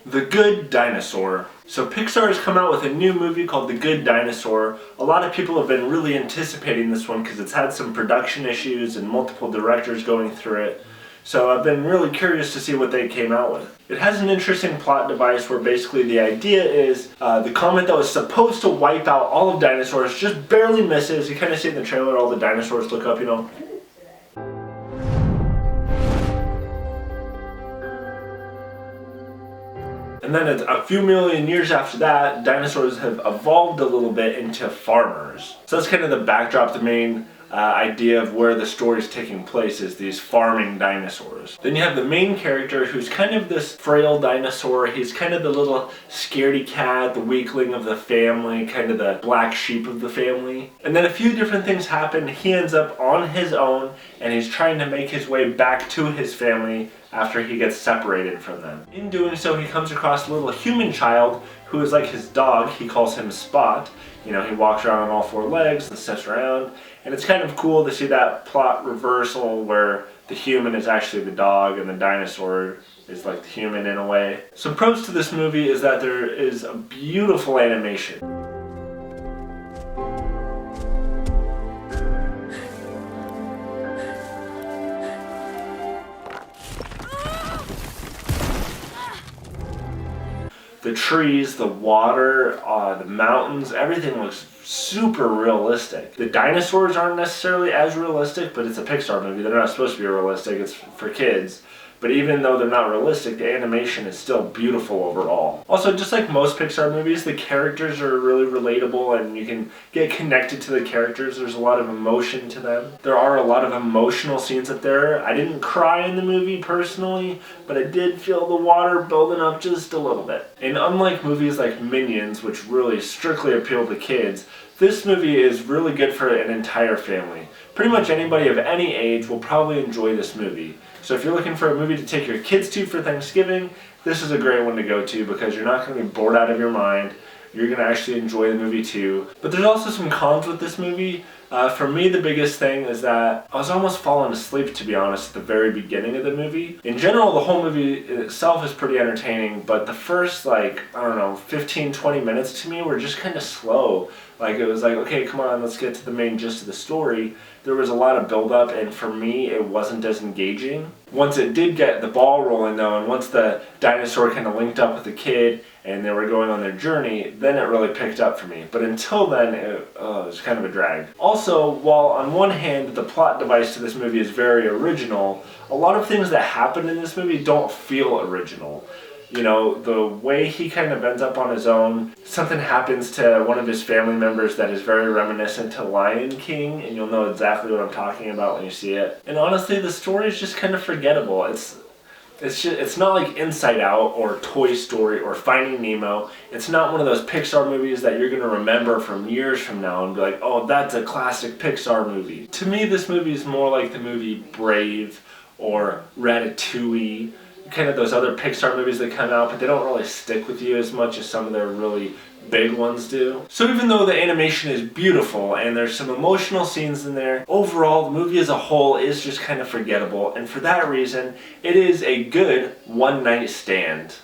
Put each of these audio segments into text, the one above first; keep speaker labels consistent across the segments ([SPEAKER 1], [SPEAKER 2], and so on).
[SPEAKER 1] The Good Dinosaur. So Pixar has come out with a new movie called The Good Dinosaur. A lot of people have been really anticipating this one because it's had some production issues and multiple directors going through it. So I've been really curious to see what they came out with. It has an interesting plot device where basically the idea is the comet that was supposed to wipe out all of dinosaurs just barely misses. You kind of see in the trailer all the dinosaurs look up, you know. And then a few million years after that, dinosaurs have evolved a little bit into farmers. So that's kind of the backdrop, the main idea of where the story is taking place is these farming dinosaurs. Then you have the main character who's kind of this frail dinosaur. He's kind of the little scaredy cat, the weakling of the family, kind of the black sheep of the family. And then a few different things happen. He ends up on his own and he's trying to make his way back to his family after he gets separated from them. In doing so, he comes across a little human child who is like his dog. He calls him Spot. You know, he walks around on all four legs and sits around. And it's kind of cool to see that plot reversal where the human is actually the dog and the dinosaur is like the human in a way. Some pros to this movie is that there is a beautiful animation. The trees, the water, the mountains, everything looks super realistic. The dinosaurs aren't necessarily as realistic, but it's a Pixar movie. They're not supposed to be realistic, it's for kids. But even though they're not realistic, the animation is still beautiful overall. Also, just like most Pixar movies, the characters are really relatable and you can get connected to the characters. There's a lot of emotion to them. There are a lot of emotional scenes up there. I didn't cry in the movie personally, but I did feel the water building up just a little bit. And unlike movies like Minions, which really strictly appeal to kids, this movie is really good for an entire family. Pretty much anybody of any age will probably enjoy this movie. So if you're looking for a movie to take your kids to for Thanksgiving, this is a great one to go to because you're not going to be bored out of your mind. You're going to actually enjoy the movie too. But there's also some cons with this movie. For me, the biggest thing is that I was almost falling asleep, to be honest, at the very beginning of the movie. In general, the whole movie itself is pretty entertaining, but the first, 15, 20 minutes to me were just kind of slow. Like, it was like, okay, come on, let's get to the main gist of the story. There was a lot of build-up, and for me, it wasn't as engaging. Once it did get the ball rolling, though, and once the dinosaur kind of linked up with the kid, and they were going on their journey, then it really picked up for me. But until then, it was kind of a drag. Also, while on one hand, the plot device to this movie is very original, a lot of things that happen in this movie don't feel original. You know, the way he kind of ends up on his own, something happens to one of his family members that is very reminiscent to Lion King, and you'll know exactly what I'm talking about when you see it. And honestly, the story is just kind of forgettable. It's not like Inside Out or Toy Story or Finding Nemo. It's not one of those Pixar movies that you're going to remember from years from now and be like, oh, that's a classic Pixar movie. To me, this movie is more like the movie Brave or Ratatouille, kind of those other Pixar movies that come out, but they don't really stick with you as much as some of their really big ones do. So even though the animation is beautiful and there's some emotional scenes in there, overall the movie as a whole is just kind of forgettable, and for that reason it is a good one-night stand.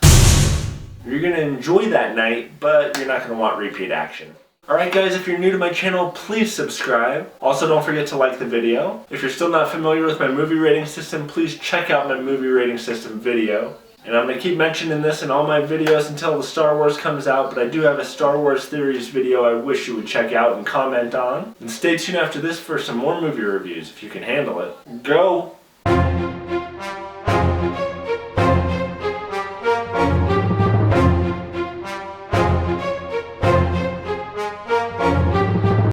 [SPEAKER 1] You're going to enjoy that night, but you're not going to want repeat action. Alright guys, if you're new to my channel, please subscribe. Also, don't forget to like the video. If you're still not familiar with my movie rating system, please check out my movie rating system video. And I'm going to keep mentioning this in all my videos until the Star Wars comes out, but I do have a Star Wars Theories video I wish you would check out and comment on. And stay tuned after this for some more movie reviews, if you can handle it. Go!